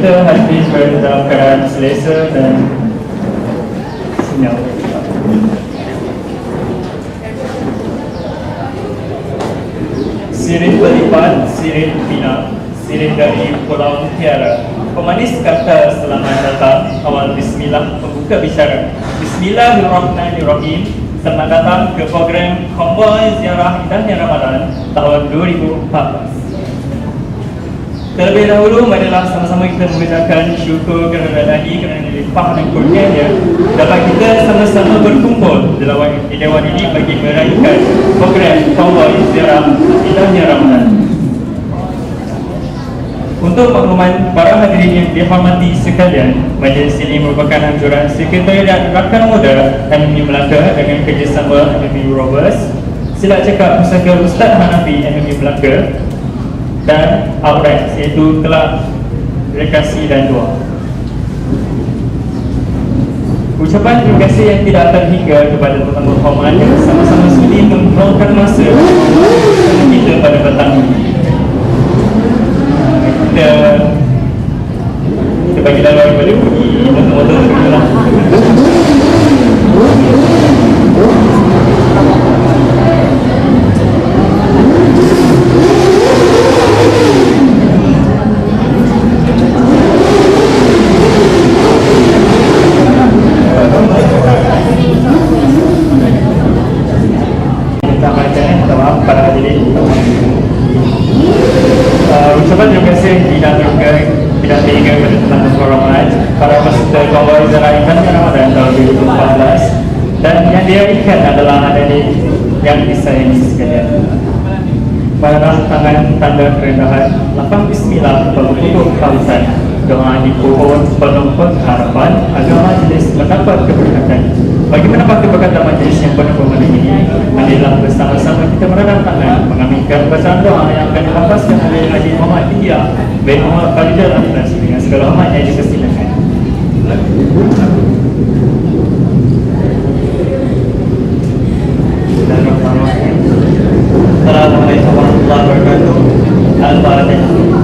kita hadis berada dalam keadaan selesa dan senyap. Sirih berlipat, sirih bina, sirih dari Pulau Mutiara. Pemanis kata selamat datang, awal bismillah membuka bicara. Bismillahirrahmanirrahim. Selamat datang ke program Konvoi Ziarah Indahnya Ramadan tahun 2014. Terlebih dahulu, marilah sama-sama kita mengucapkan syukur kepada Ilahi kerana limpah dan kurnianya dapat kita sama-sama berkumpul dalam dewan ini bagi meraihkan program Konvoi Ziarah Indahnya Ramadan. Untuk makluman para hadirin yang dihormati sekalian, majlis ini merupakan anjuran Sekretariat Rakan Muda MMU Melaka dengan kerjasama MMU Rovers, Silat Cakap Pusaka Ustaz Hanafi MMU Melaka dan Outright, iaitu Kelab Rekreasi dan Doa. Ucapan terima kasih yang tidak terhingga kepada tetamu hormat yang sama-sama sudi meluangkan masa bersama kita pada petang ini. Kita bagi lalu daripada pergi motor-motor dulu lah. Ucapan terima kasih tidak terhingga kepada tetamu hormat para peserta Konvoi Ziarah Indahnya Ramadan tahun 2014 dan yang diraihkan adalah hadirin yang disayangi sekalian. Marilah tangan tanda kerendahan, lapang bismillah berbentuk khawatan, doa dipohon penuh harapan agar majlis mendapat keberkatan. Bagi mendapat keberkatan majlis yang penuh bermakna ini, marilah bersama-sama kita merenang tangan mengaminkan bacaan doa yang akan dihafazkan oleh Haji Muhammad India bin Muhammad Khalidul Akhlas dengan segala hormat yang dipersilakan. Bismillahirrahmanirrahim. Assalamualaikum warahmatullahi wabarakatuh. Al-Fatihah.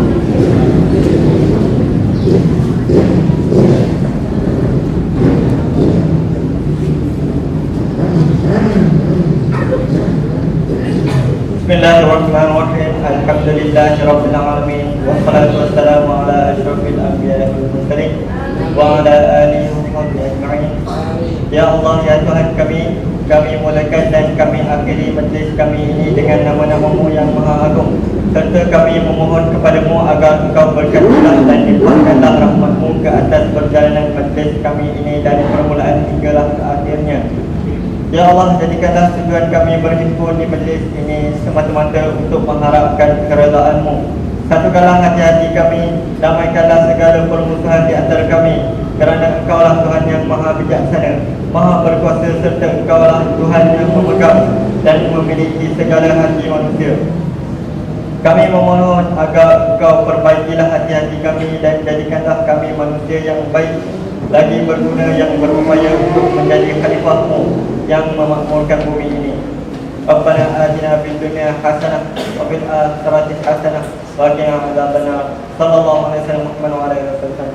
Bismillahirrahmanirrahim. Alhamdulillahirabbil alamin. Wassalatu wassalamu ala asyrafil anbiya'i wal mursalin wa ala alihi wa sahbihi ajma'in. Ya Allah, ya Tuhan kami mulakan dan kami akhiri majlis kami ini dengan nama-nama-Mu yang Maha Agung, serta kami memohon kepadamu agar Engkau berkatilah dan limpahkanlah rahmat-Mu ke atas perjalanan majlis kami ini dari permulaan hinggalah ke akhirnya. Ya Allah, jadikanlah tujuan kami berhimpun di majlis ini semata-mata untuk mengharapkan keredaan-Mu. Satukanlah hati-hati kami, damaikanlah segala permusuhan di antara kami, kerana Engkaulah Tuhan yang Maha Bijaksana, Maha Berkuasa, serta Engkaulah Tuhan yang memegang dan memiliki segala hati manusia. Kami memohon agar Engkau perbaikilah hati-hati kami dan jadikanlah kami manusia yang baik, lagi berguna, yang berupaya untuk menjadi khalifah-Mu yang memakmurkan bumi ini. Rabbana atina fid dunya hasanah wa fil akhirati hasanah wa qina adzabannar. Sallallahu alaihi wasallam wa ala alihi wasallam.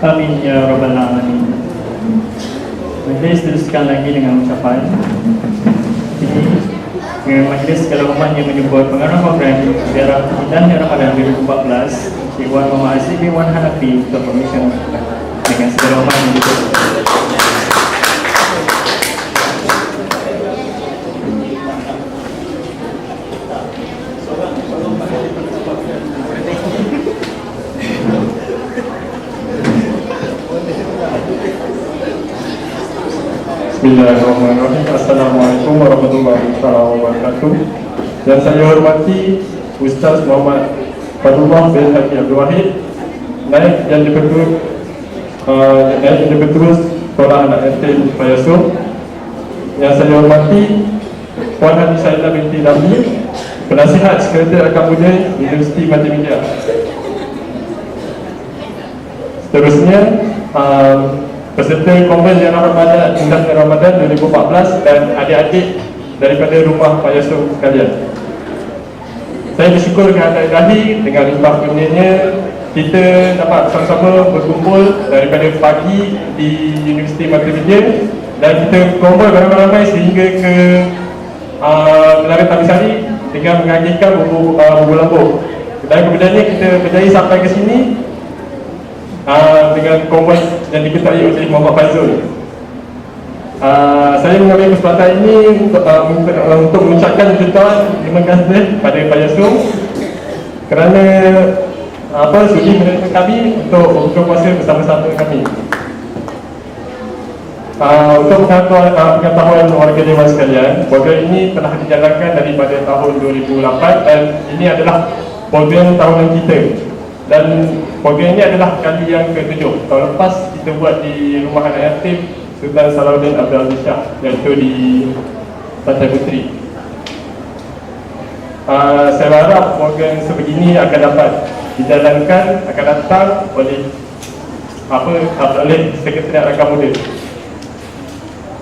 Amin ya rabbal alamin. Majlis teruskan lagi dengan ucapan. Dengan majlis segala umat yang menyebut pengarah program Ziarah Indahnya Ramadan 2014, Cik Wan Muhammad Aziz bin Wan Hanafi untuk permission dengan segala umat yang dipersilakan. Bismillahirrahmanirrahim. Assalamualaikum warahmatullahi wabarakatuh. Yang saya hormati Ustaz Muhammad Fadullah bin Haji Abdul Wahid, Naib yang dipeterus Sekolah Anak Yatim Payaso. Yang saya hormati Puan Haji Saidah binti Nabi, Penasihat Sekretariat Rakan Muda Universiti Multimedia. Seterusnya peserta Konvoi Ziarah Indahnya Ramadan 2014 dan adik-adik daripada rumah Pak Yusuf sekalian. Saya bersyukur kehadiran Ilahi dengan limpah kurnianya kita dapat sama-sama berkumpul daripada pagi di Universiti Multimedia dan kita kumpul beramai-ramai sehingga ke Gelaran Tamisari dengan menghadirkan buku lampu. Dan kemudiannya kita berjaya sampai ke sini dengan konvoi yang diketuai oleh Muhammad Fazul. Saya mengambil kesempatan ini untuk mengucapkan jutaan terima kasih pada Pak Yasung kerana sudi menerima kami untuk buka puasa bersama-sama kami. Untuk pengetahuan warga dewan sekalian, program ini telah dijalankan daripada tahun 2008 dan ini adalah program tahunan kita. Dan program ini adalah kali yang ke-7. Tahun lepas kita buat di Rumah Anak Yatim Sultan Salahuddin Abdul Aziz Shah, iaitu di Pantai Puteri. Saya harap program sebegini akan dapat dijalankan, akan datang oleh Sekretariat Rakan Muda.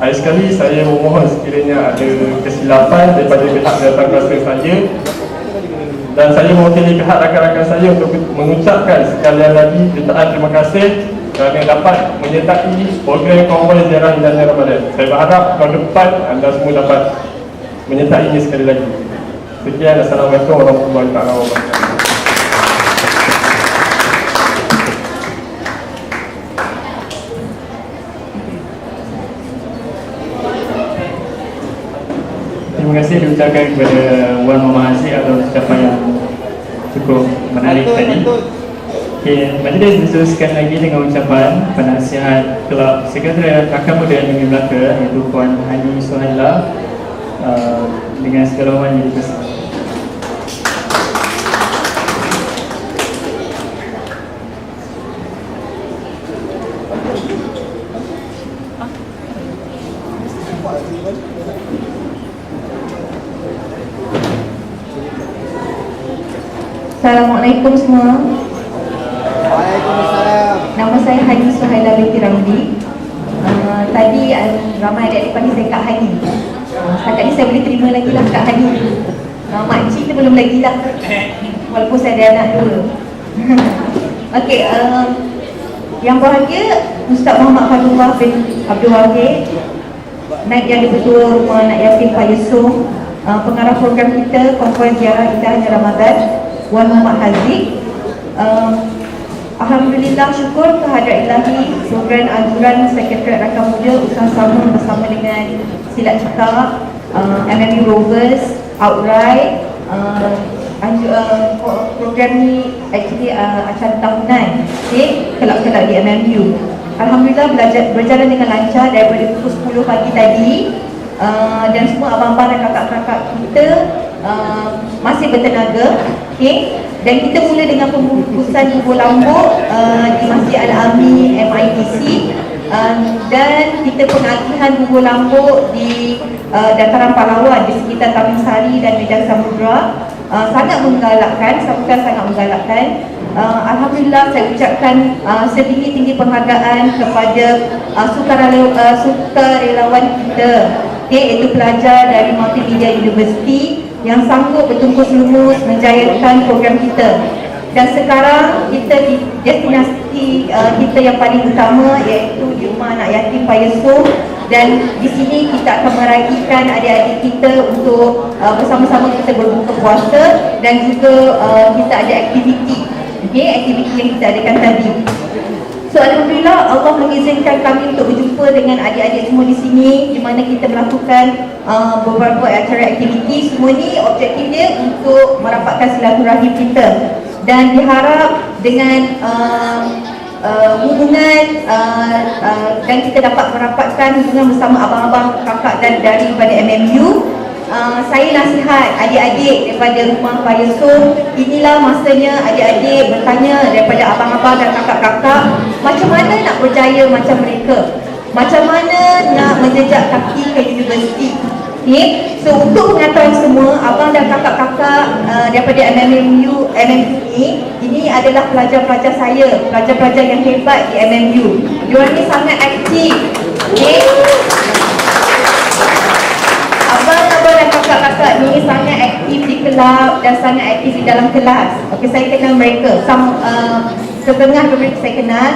Akhir sekali saya memohon sekiranya ada kesilapan daripada pihak datang kuasa saya, dan saya mewakili pihak rakan-rakan saya untuk mengucapkan sekalian lagi jutaan terima kasih kerana dapat menyertai program konvoi ziarah Hilal Ramadan. Saya berharap tahun depan anda semua dapat menyertainya sekali lagi. Sekian, Assalamualaikum warahmatullahi wabarakatuh. Terima kasih diucapkan kepada Wan Muhammad Haziq atas ucapan yang cukup menarik tadi. Okay, majlis diteruskan lagi dengan ucapan penasihat Kelab Sekretariat Rakan Muda Negeri Melaka, iaitu Puan Hani Suhaila, dengan segala hormat yang dipersilakan. Assalamualaikum semua. Waalaikumsalam. Nama saya Hani Suhaila binti Ramli. Tadi ramai adik-adik panggil saya Kak Hani. Setakat ni saya boleh terima lagi lah Kak Hani. Makcik tu belum lagi lah, walaupun saya ada anak dua. Okey, yang bahagia Ustaz Muhammad Fadullah bin Abdul Wahid, Naib Jadi Ketua Rumah Anak Yatim Pak Yusuf, pengarah program kita konvoi ziarah Hilal Ramadan Wan Muhammad Haziq. Alhamdulillah, syukur kehadrat ilahi, program anjuran Sekretariat Rakan Muda usaha-sama bersama dengan Silat Cekak, MMU Rovers, Outright. Program ni actually acara tahunan, okay, kelab-kelab di MMU. Alhamdulillah berjalan dengan lancar daripada pukul 10 pagi tadi, dan semua abang-abang dan kakak-kakak kita masih bertenaga, okay. Dan kita mula dengan pembungkusan bubur lambuk di Masjid Al-Ami MIDC, dan kita pengagihan bubur lambuk di dataran pahlawan di sekitar Taman Sari dan Medan Samudra. Sangat menggalakkan, sambutan sangat menggalakkan. Alhamdulillah, saya ucapkan setinggi-tinggi penghargaan kepada sukarelawan kita, okay, iaitu pelajar dari Multimedia University yang sanggup bertungkus lumus menjayakan program kita. Dan sekarang kita di destinasi kita yang paling utama, iaitu di Rumah Anak Yatim Pak Yusuf. Dan di sini kita akan meraihkan adik-adik kita untuk bersama-sama kita berbuka puasa, dan juga kita ada aktiviti, okay, aktiviti yang kita adakan tadi. So alhamdulillah, Allah mengizinkan kami untuk berjumpa dengan adik-adik semua di sini, di mana kita melakukan beberapa acara aktiviti. Semua ni objektif dia untuk merapatkan silaturahim kita, dan diharap dengan hubungan dan kita dapat merapatkan hubungan bersama abang-abang kakak dan daripada MMU. Saya nasihat adik-adik daripada Rumah Pak Yusuf, inilah masanya adik-adik bertanya daripada abang-abang dan kakak-kakak, macam mana nak berjaya macam mereka, macam mana nak menjejak kaki ke universiti. Okay. So untuk pengetahuan semua, abang dan kakak-kakak daripada MMU ini adalah pelajar-pelajar saya, pelajar-pelajar yang hebat di MMU. Diorang ni sangat aktif, okay. Abang dan kakak-kakak ni sangat aktif di kelab dan sangat aktif di dalam kelas. Okey, saya kenal mereka. Setengah mereka saya kenal.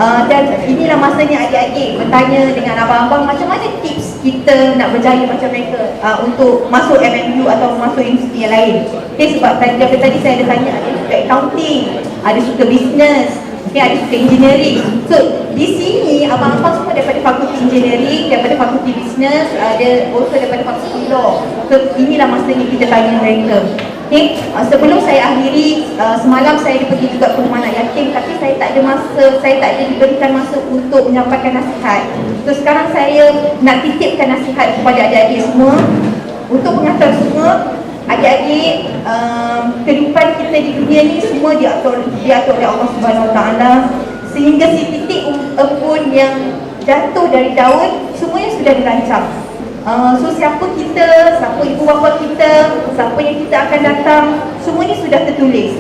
Dan inilah masanya adik-adik bertanya dengan abang-abang macam mana tips kita nak berjaya macam mereka untuk masuk MMU atau masuk universiti yang lain. Okay, sebab tadi saya ada tanya ada suka accounting, ada suka business, okay, ada suka engineering. So di sini abang-abang semua daripada fakulti engineering, daripada fakulti business, ada also daripada fakulti law. So inilah masanya kita tanya mereka. Okay, sebelum saya akhiri, semalam saya pergi juga ke rumah anak yatim, tapi saya tak ada masa, saya tak ada diberikan masa untuk menyampaikan nasihat. So sekarang saya nak titipkan nasihat kepada adik-adik semua, untuk pengantar semua. Adik-adik, kehidupan kita di dunia ni semua diatur oleh Allah Subhanahu Wa Taala, sehingga si titik embun yang jatuh dari daun semuanya sudah dirancang. So siapa kita, siapa ibu bapa kita, siapa yang kita akan datang, semuanya sudah tertulis.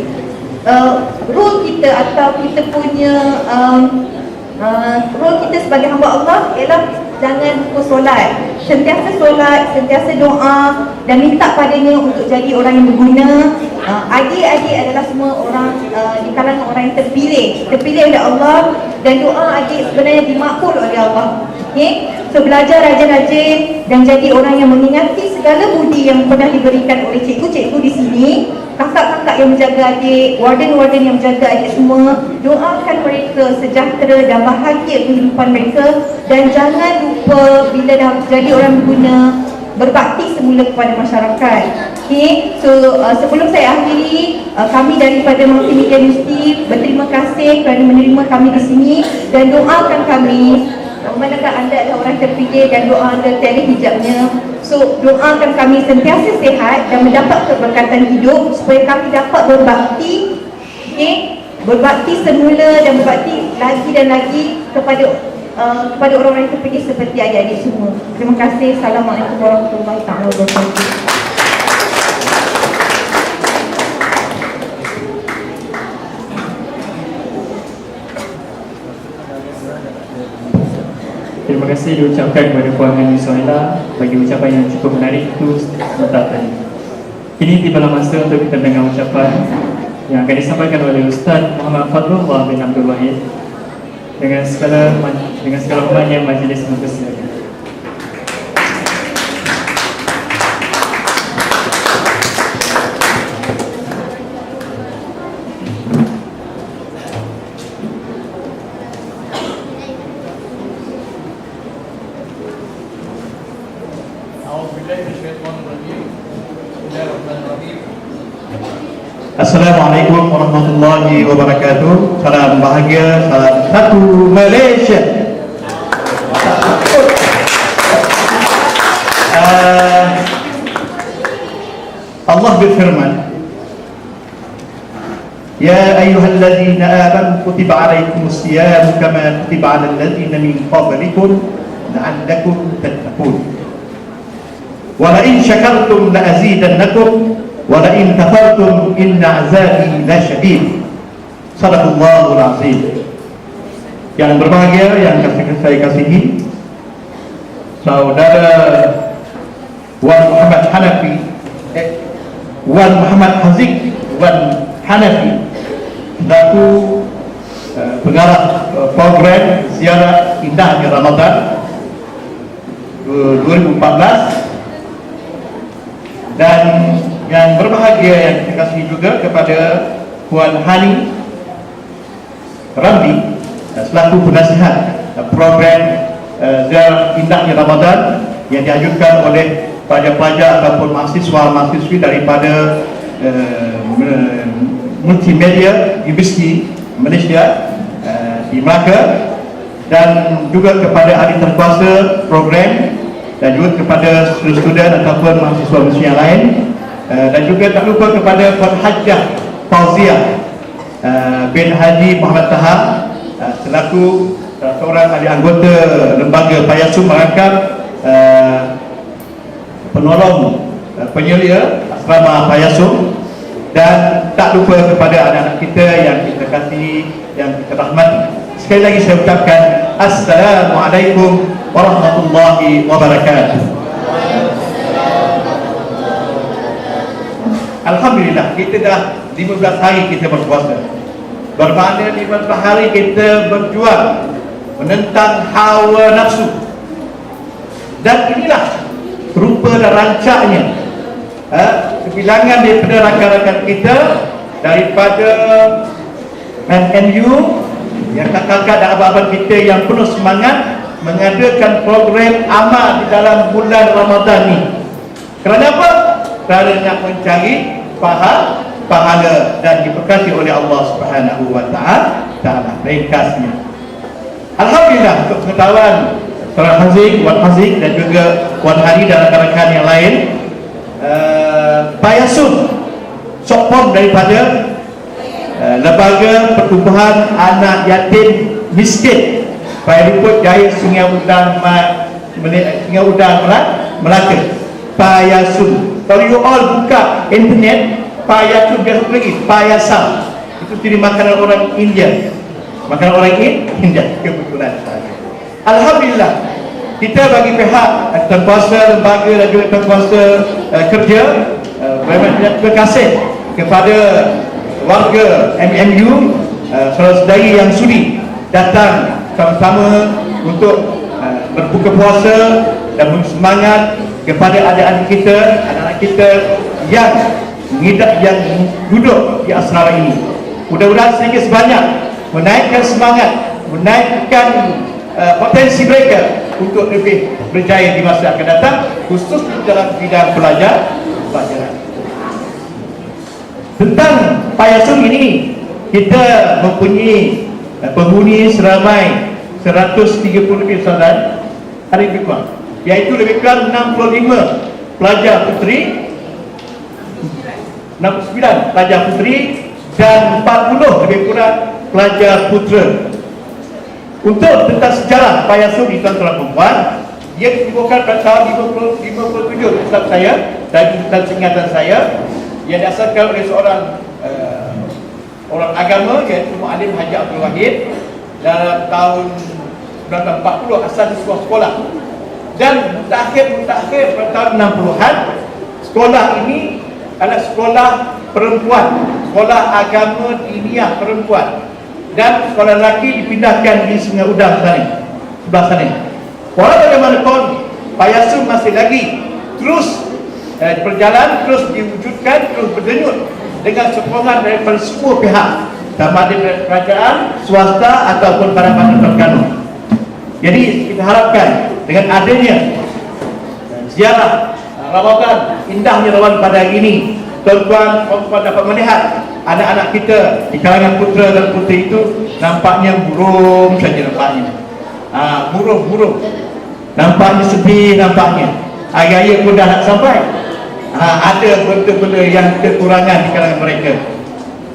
Role kita atau kita punya role kita sebagai hamba Allah ialah jangan lupa solat, sentiasa doa dan minta padanya untuk jadi orang yang berguna. Adik-adik adalah semua orang di kalangan orang yang terpilih oleh Allah, dan doa adik sebenarnya dimakbul oleh Allah. Okay? So belajar rajin-rajin dan jadi orang yang mengingati segala budi yang pernah diberikan oleh cikgu-cikgu di sini, kakak-kakak yang menjaga adik, warden-warden yang menjaga adik semua. Doakan mereka sejahtera dan bahagia kehidupan mereka, dan jangan lupa bila dah jadi orang berguna, berbakti semula kepada masyarakat. Okay? So sebelum saya akhiri, kami daripada Multimedia University berterima kasih kerana menerima kami di sini, dan doakan kami, manakah anda adalah orang terpilih dan doa anda tiada hijabnya. So doakan kami sentiasa sihat dan mendapat keberkatan hidup supaya kami dapat berbakti, okay? Berbakti semula dan berbakti lagi dan lagi kepada orang-orang yang terpilih seperti adik-adik semua. Terima kasih. Assalamualaikum warahmatullahi wabarakatuh. Terima kasih diucapkan kepada Puan Hani Sohaila bagi ucapan yang cukup menarik itu sebentar tadi. Kini tibalah masa untuk kita dengar ucapan yang akan disampaikan oleh Ustaz Muhammad Fadlullah bin Abdul Wahid. Dengan segala hormatnya majlis mempersilakan. Assalamualaikum warahmatullahi wabarakatuh. Salam bahagia, salam satu Malaysia. Allah berfirman, Ya ayyuhalladzina amanu kutiba alaikumus siyam kama kutiba alal ladzina min qablikum la'allakum tattaqun. Wa la in syakartum la azidannakum wa la in kafartum inna azabi lasyadid. Sadaqallahul azim. Yang berbahagia, yang saya kasihi, saudara Wan Muhammad Hanafi, Wan Muhammad Haziq Wan Hanafi, selaku pengarah program ziarah indahnya Ramadan 2014. Dan yang berbahagia yang kita kasih juga kepada Puan Hani Ramli selaku penasihat program ziarah indahnya Ramadan yang diajukan oleh pelajar-pelajar ataupun mahasiswa-mahasiswi daripada Multimedia University Malaysia di Melaka, dan juga kepada ahli terkuasa program, dan juga kepada student ataupun mahasiswa-mahasiswa yang lain, dan juga tak lupa kepada Puan Hajjah Fauziah bin Haji Muhammad Taha selaku seorang ahli anggota lembaga Payasum merangkap penolong penyelia asrama Payasum, dan tak lupa kepada anak-anak kita yang kita kasihi, yang kita rahmati. Sekali lagi saya ucapkan Assalamualaikum warahmatullahi wabarakatuh. Alhamdulillah kita dah 15 hari kita berpuasa. Bermakna 15 hari kita berjuang menentang hawa nafsu. Dan inilah rupa dan rancaknya kebilangan daripada rakan-rakan kita daripada MNU, yang kakak-kakak dan abang-abang kita yang penuh semangat mengadakan program amal di dalam bulan Ramadan ni. Kerana apa? Kerana nak mencari pahala dan diberkati oleh Allah Subhanahu wa taala. Ringkasnya, alhamdulillah untuk pengetahuan Tuan Haziq, Wan Haziq dan juga Wan Hari dan rakan-rakan yang lain, Pak Yasun sokong daripada Lembaga Pertubuhan Anak Yatim Miskin Pak Liput Jaya Sungai Udang Melaka. Pak Yasun, kalau you all buka internet, Pak Yasun biasa lagi Pak Yasam, itu jadi makanan orang India, makanan orang India kebetulan saja. Alhamdulillah kita bagi pihak tuan kuasa lembaga dan juga tuan kuasa kerja banyak terima kasih kepada warga MMU, saudara-saudari yang sudi datang sama-sama untuk berbuka puasa dan bersemangat kepada adik-adik kita, anak-anak kita yang duduk di asrama ini. Mudah-mudahan sedikit sebanyak menaikkan semangat, menaikkan potensi mereka untuk lebih berjaya di masa akan datang, khusus dalam bidang pelajaran. Tentang Pak Yasun ini, kita mempunyai penghuni seramai 130 lebih saudara, ada lebih kurang, iaitu lebih kurang 65 pelajar puteri, 69 pelajar puteri dan 40 lebih kurang pelajar putera. Untuk tentang sejarah Pak Yasun di tuan-tuan dan puan, dia ditemukan pada tahun 57 Ustaz saya dan ingatan saya, yang diasaskan oleh seorang orang agama iaitu Mu'alim Haji Abdul Wahid dalam tahun 1940 asal di sebuah sekolah, dan mutakhir pada tahun 60-an. Sekolah ini adalah sekolah perempuan, sekolah agama diniyah perempuan, dan sekolah lelaki dipindahkan di Sungai Udang sebelah sana. Walau bagaimanapun, Pak Yasun masih lagi terus berjalan, terus diwujudkan, terus berdenyut dengan sokongan daripada semua pihak, sama ada kerajaan, swasta ataupun para partner terkandung. Jadi kita harapkan dengan adanya ziarah Ramadan, indahnya Ramadan pada hari ini, tuan-tuan dapat melihat anak-anak kita di kalangan putera dan puteri itu nampaknya murung saja, nampaknya murung, nampaknya sedih, nampaknya hari-hari pun dah nak sampai. Ada benda-benda yang kekurangan di kalangan mereka,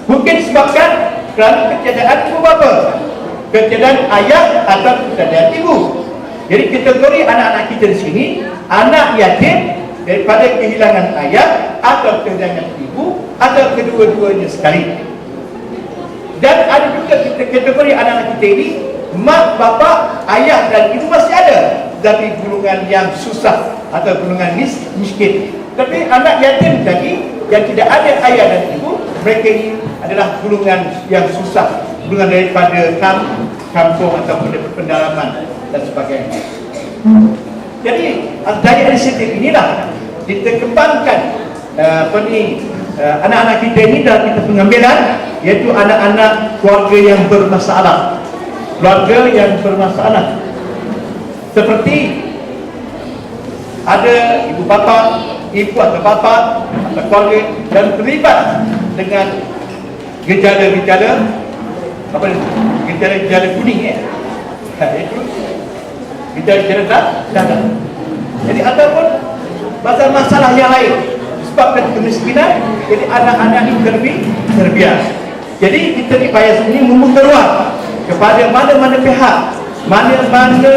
mungkin sebabkan kerana ketiadaan ibu bapa, ketiadaan ayah atau ketiadaan ibu. Jadi kategori anak-anak kita di sini anak yatim daripada kehilangan ayah atau kehilangan ibu atau kedua-duanya sekali. Dan ada juga kategori anak-anak kita ini mak, bapa, ayah dan ibu masih ada, tapi golongan yang susah atau golongan miskin. Tapi anak yatim tadi yang tidak ada ayah dan ibu, mereka ini adalah golongan yang susah, golongan daripada kampung ataupun pendalaman dan sebagainya. Jadi dari inisiatif inilah kita kembangkan anak-anak kita ini dalam kita pengambilan, iaitu anak-anak keluarga yang bermasalah, seperti ada ibu atau bapa atau keluarga dan terlibat dengan gejala-gejala kuning, iaitu gejala-gejala dadah. Jadi ataupun masalah yang lain disebabkan kemiskinan, jadi anak-anak ini terbias. Jadi kita di Pak Yasun ini membuka ruang kepada mana-mana pihak, mana-mana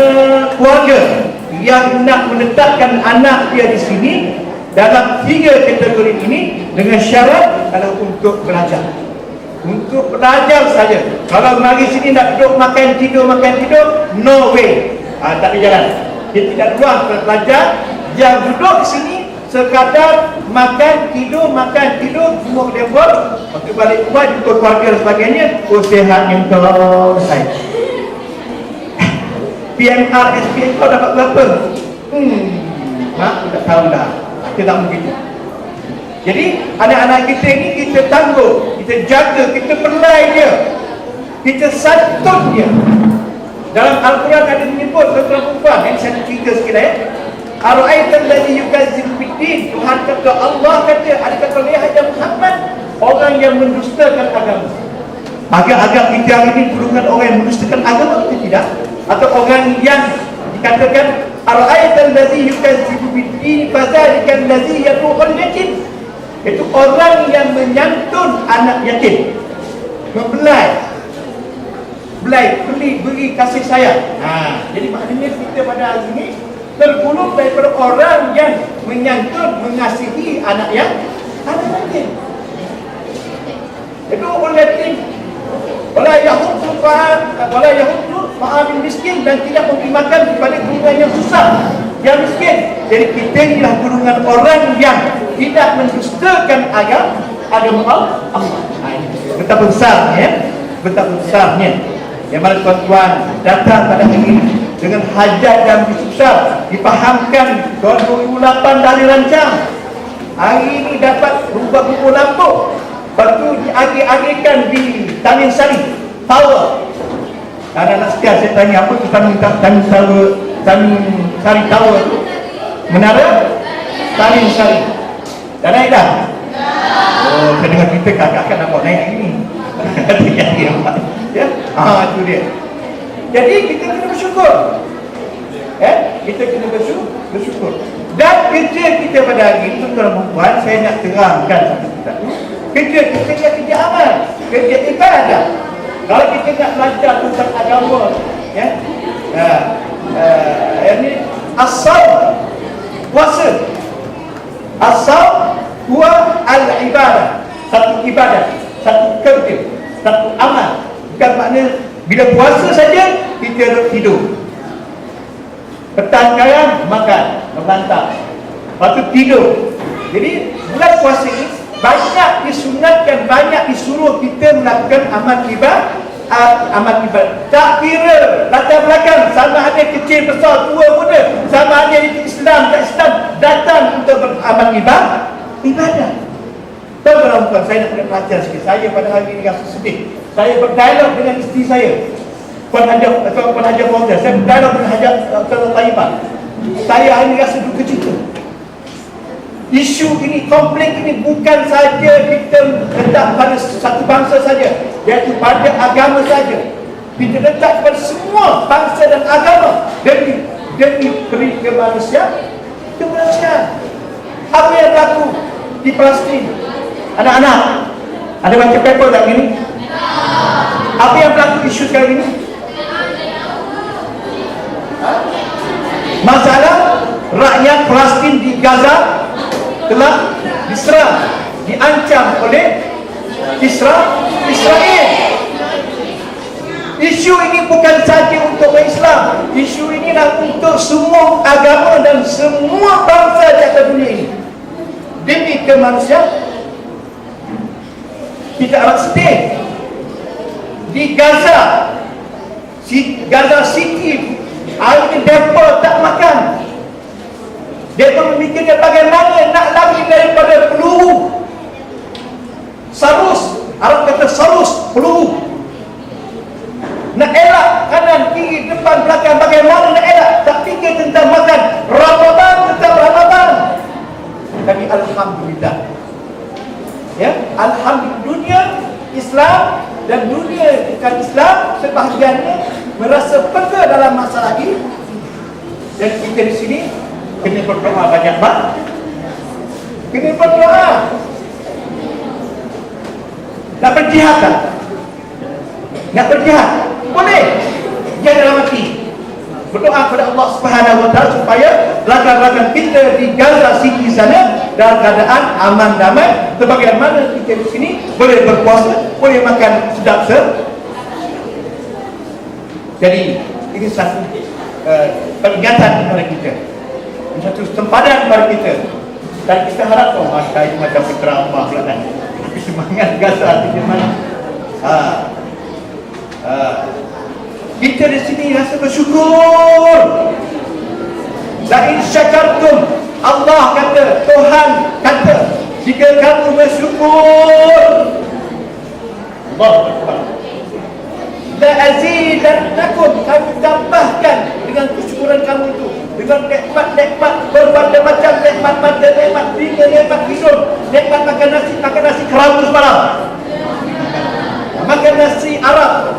keluarga yang nak menetapkan anak dia di sini dalam 3 kategori ini dengan syarat adalah untuk belajar. Untuk belajar saja. Kalau mari sini nak duduk makan tidur, no way. Tak ada jalan. Dia tidak ruang belajar. Yang duduk di sini sekadar makan tidur, semua dia buat. Waktu balik rumah jumpa keluarga dan sebagainya, oh sihatnya kau hai. PMR, SPM kau dapat berapa? Mak, tak tahu dah. Kita tak begitu. Jadi anak-anak kita ni kita tangguh, kita jaga, kita pelai dia, kita santun dia. Dalam Al-Quran ada menyebut tentang perempuan. Ini saya cerita sikit Ara'aital ladzi yukadzibu biddin. Tuhan kata, Allah kata, adakah kau lihat Muhammad orang yang mendustakan agama? Agak-agak kita hari ini golongan orang yang mendustakan agama atau tidak? Atau orang yang dikatakan Ara'aital ladzi yukadzibu biddin fadzalika alladzi yad'ul yatim. Itu orang yang menyantun anak yatim, membelai, beri kasih sayang. Jadi maknanya kita pada hari ini tergolong daripada orang yang menyantun, mengasihi anak yatim. Itu orang yatim. Wala yahuddu fa'amil miskin, dan tidak memberi makan kepada golongan yang susah, yang miskin. Jadi kita inilah golongan orang yang tidak mendustakan agama Allah. Betapa besarnya, yang mana tuan-tuan datang pada hari ini dengan hajat yang besar, difahamkan tahun 2008 dari rancang. Hari ini dapat berubah-ubah lampu. Lepas tu diagih-agihkan di Tamin Sari Tower. Anak-anak sekalian, saya tanya apa tu Tamin Sari Tower tu? Menara Tamin Sari. Dah naik dah? Oh, saya dengar kita kakak nak buat naik ini. Ya, itu dia. Jadi kita kena bersyukur. Kita kena bersyukur. Dan kerja kita pada hari ini, tuan-tuan dan puan, saya nak terangkan satu-satu. Kerja kita kerja amal, kerja ibadah. Kalau kita nak belajar tentang agama, ini asal puasa. Asal huwa al-ibadah. Satu ibadah, satu kerja, satu amal. Bukan makna bila puasa saja kita tidur. Petang kaya makan, membantah. Lepas tu tidur. Jadi bulan puasa ini banyak disunatkan, banyak disuruh kita melakukan amal ibadah. Tak kira latar belakang, sama ada kecil, besar, tua, muda, sama ada Islam, tak Islam, datang untuk beramal ibadah. Tuan-tuan, saya nak perhatian sikit. Saya pada hari ini rasa sedih. Saya berdialog dengan isteri saya, Puan Hajar Fauzia. Saya berdialog dengan Hajar Taibah. Saya hari ini rasa duka cita. Isu ini, konflik ini bukan saja kita letak pada satu bangsa saja, iaitu pada agama saja. Kita letak kepada semua bangsa dan agama demi beri kemanusiaan. Apa yang berlaku di Palestin? Anak-anak, ada baca paper tak ini? Apa yang berlaku isu sekarang ini? Masalah rakyat Palestin di Gaza telah diserang, diancam oleh Israel. Isu ini bukan saja untuk orang Islam. Isu ini adalah untuk semua agama dan semua bangsa di atas dunia ini. Demi kemanusiaan. Kita amat sedih. Di Gaza City, hari ini mereka tak makan. Mereka memikirkan bagaimana nak lari daripada peluru sarus. Arab kata sarus, peluru. Nak elak kanan, kiri, depan, belakang, bagaimana nak elak? Tak fikir tentang makan. Ramadan tetap Ramadan. Tapi alhamdulillah, alhamdulillah, dunia Islam dan dunia bukan Islam sebahagiannya merasa peka dalam masalah ini. Dan kita di sini kena berdoa banyak banget. Kena berdoa. Nak berjihad tak? Nak berjihad? Boleh. Jangan dalam hati. Berdoa kepada Allah Subhanahu Wa Taala supaya rakan-rakan kita di Gaza City sana dalam keadaan aman damai. Sebagaimana kita di sini boleh berpuasa, boleh makan sedap. Jadi ini satu peringatan kepada kita, satu sempadan kepada kita. Dan kita harap masa ini macam penceramah pula kan. Tapi semangat gasa di mana. Kita di sini rasa bersyukur. La in syakartum, Allah kata, Tuhan kata, jika kamu bersyukur, Allahu Akbar, la azidannakum, kami tambahkan dengan kesyukuran kamu itu, dengan nikmat-nikmat berbagai macam nikmat mata, nikmat telinga, nikmat hidung, nikmat makan nasi kerabu semalam, makan nasi Arab,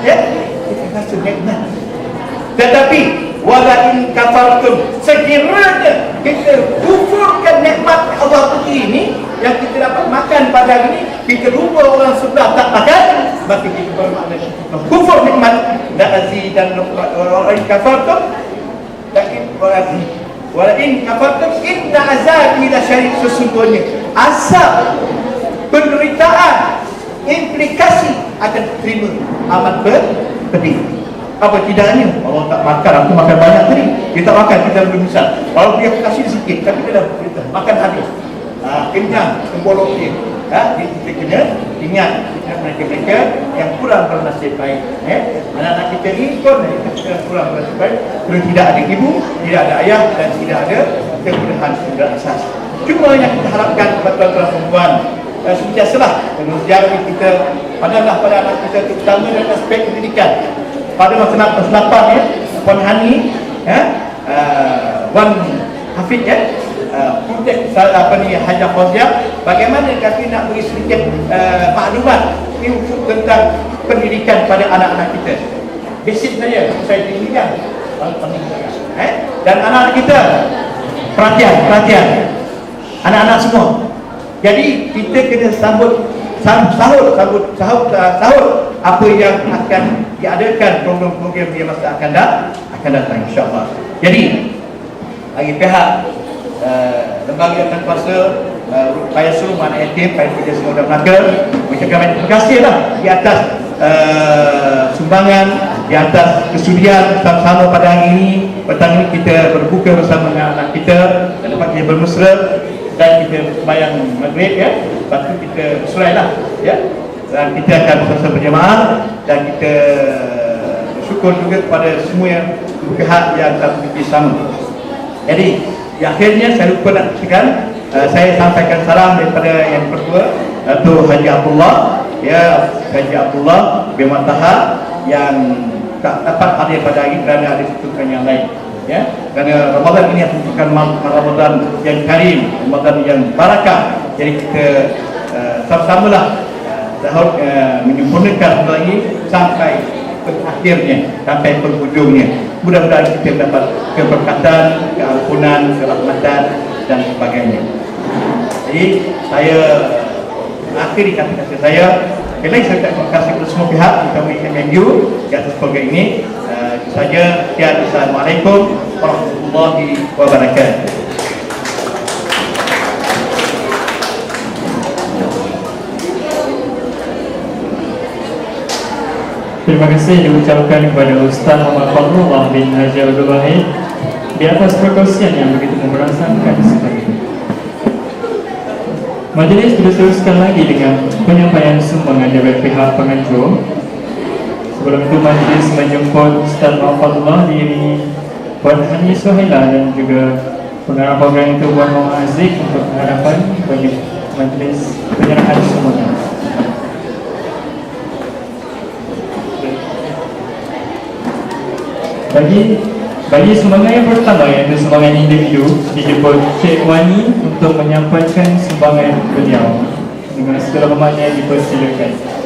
ya, kita rasa nikmat. Tetapi wala in kafartum, sekiranya kita kufurkan nikmat Allah ini yang kita dapat makan pada hari ini, kita lupa orang sebelah tak makan, maka kita bermakna kufur nikmat. La azidan wala in kafartum, wala in kafartum inna azabi lasyadid, sesungguhnya azab, penderitaan, implikasi akan terima amat pedih. Apa tidaknya Allah tak makan, aku makan banyak tadi, dia tak makan, kita lebih besar. Kalau dia kasih sikit, tapi dia dah makan habis, kenyang, tembolok dia. Kita kena ingat mereka-mereka yang kurang bernasib baik. Anak-anak kita ni pun kita kurang bernasib baik, kerana tidak ada ibu, tidak ada ayah, dan tidak ada kemudahan sumber asas. Cuma yang kita harapkan kepada tuan-tuan perempuan, sentiasalah mengajar kita, padalah pada anak kita, terutama dalam aspek pendidikan. Pada masa 8 ya, Puan Hani, Wan Hafid ya, projek Hajah Fauziah, bagaimana kami nak beri sedikit maklumat info tentang pendidikan pada anak-anak kita. Basic saya tinggikan, dan anak-anak kita perhatian, anak-anak semua. Jadi kita kena sahut apa yang akan diadakan, program-program yang masa akan datang, insya-Allah. Jadi bagi pihak lembaga yang kuasa, Payasum, anak yatim, Payasum semua dan Melaka, mengucapkan terima kasih lah di atas sumbangan, di atas kesudian sama-sama pada hari ini. Petang ini kita berbuka bersama dengan anak kita dan dapat kita bermesra dan kita sembahyang maghrib ya. Lepas tu kita bersurai lah ya. Dan kita akan bersama berjemaah dan kita bersyukur juga kepada semua yang pihak yang telah berfikir sama. Jadi di akhirnya saya lupa nak katakan, saya sampaikan salam daripada yang kedua, Datuk Haji Abdullah ya, Haji Abdullah bin Mataha yang tak dapat hadir pada hari kerana ada kesibukan yang lain ya. Kerana Ramadan ini merupakan Ramadan yang karim, Ramadan yang barakah. Jadi kita sama-samalah menyempurnakan Ramadan ini sampai akhirnya, sampai penghujungnya. Mudah-mudahan kita dapat keberkatan, keampunan, kerahmatan dan sebagainya. Jadi saya akhiri kata-kata saya. Sekali lagi saya terima kasih kepada semua pihak, terutama MMU di atas program ini. Itu saja. Assalamualaikum warahmatullahi wabarakatuh. Terima kasih diucapkan kepada Ustaz Muhammad Fadlullah bin Haji Abdul Wahid di atas perkongsian yang begitu merasakan sekali. Majlis diteruskan lagi dengan penyampaian sumbangan dari pihak penganjur. Sebelum itu majlis menjemput Ustaz Muhammad Fadlullah diiringi Puan Hani Suhaila dan juga pengarah program itu Puan Muhammad Aziz untuk harapan bagi majlis penyerahan sumbangan. Bagi sumbangan yang pertama, iaitu sumbangan individu, dijemput Cik Wani untuk menyampaikan sumbangan beliau. Dengan segala hormatnya dipersilakan.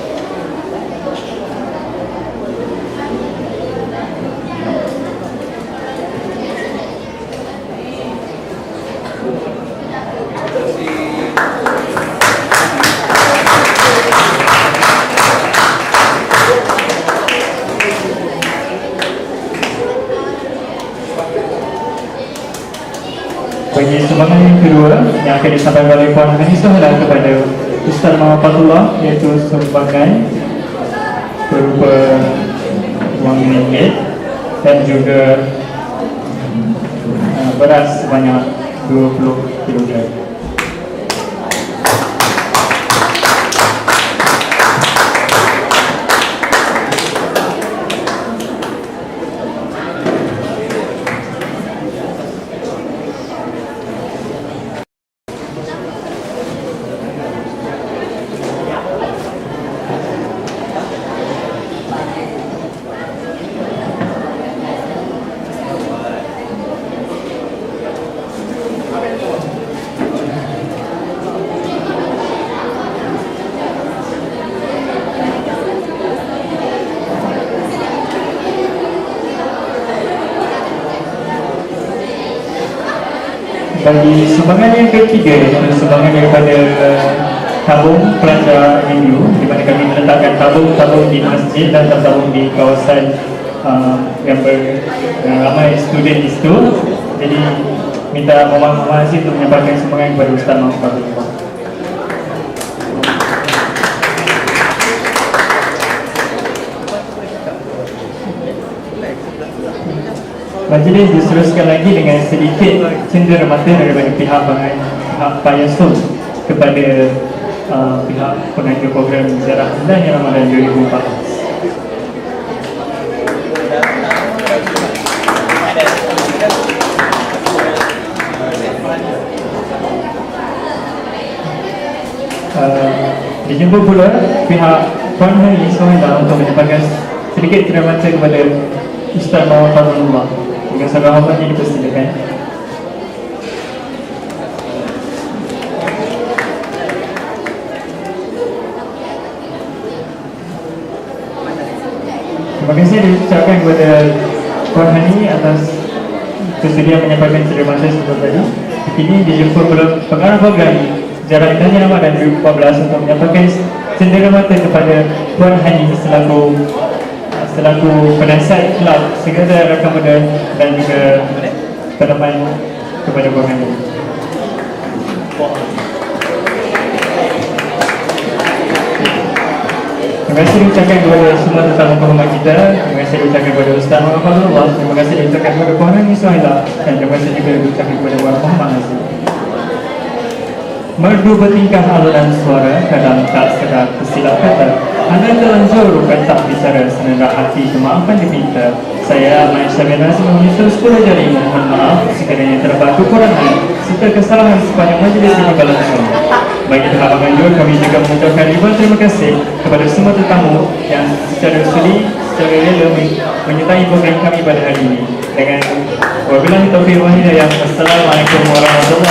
Bagi sumbangan yang kedua yang akan disampaikan oleh Puan Hani Suhaila kepada Ustaz Muhammad Fadlullah, iaitu sumbangan berupa wang ringgit dan juga beras sebanyak 20 kg. Bagi sumbangan yang ketiga, iaitu sumbangan daripada tabung pelajar Hindu, di mana kami meletakkan tabung-tabung di masjid dan tabung di kawasan yang ramai student di situ. Jadi minta Muhammad Aziz untuk menyampaikan sumbangan kepada Ustaz Muhammad. Majlis diteruskan lagi dengan sedikit cenderamata daripada pihak Pak Yasun kepada pihak pengajar program Ziarah Bulan Ramadan 2014. Dijemput pula pihak Puan Hari Ismail untuk menyampaikan sedikit cenderamata kepada Ustaz Muhammad Fazlullah. Dengan segala hormatnya dipersilakan. Terima kasih diucapkan kepada Puan Hani atas bersedia menyampaikan cenderamata sebelum tadi. Kini dijemput pengarah program Ziarah Bulan Ramadan 2014 untuk menyampaikan cenderamata kepada Puan Hani selaku penasihat kelab segala rakan muda dan juga peneman kepada Puan Hani. Terima kasih diucapkan kepada semua tetamu penghormat kita. Terima kasih diucapkan kepada Ustaz Muhammad Fazlullah. Terima kasih diucapkan kepada Puan Hani Suhaila. Dan terima kasih juga diucapkan kepada Puan Muhammad Aziz. Merdu bertingkah alunan suara kadang tak sedar tersilap kata. Anda telanjur bukan tak bicara senendak hati kemaafan dipinta. Saya Ahmad Syabinasi menyusul 10 jari mohon maaf sekiranya terdapat kekurangan serta kesalahan sepanjang majlis ini berlangsung. Bagi pihak penganjur, kami juga mengucapkan ribuan terima kasih kepada semua tetamu yang secara sudi, secara rela menyertai program kami pada hari ini. Dengan wabillahi taufiq wal hidayah. Wassalamualaikum warahmatullahi wabarakatuh.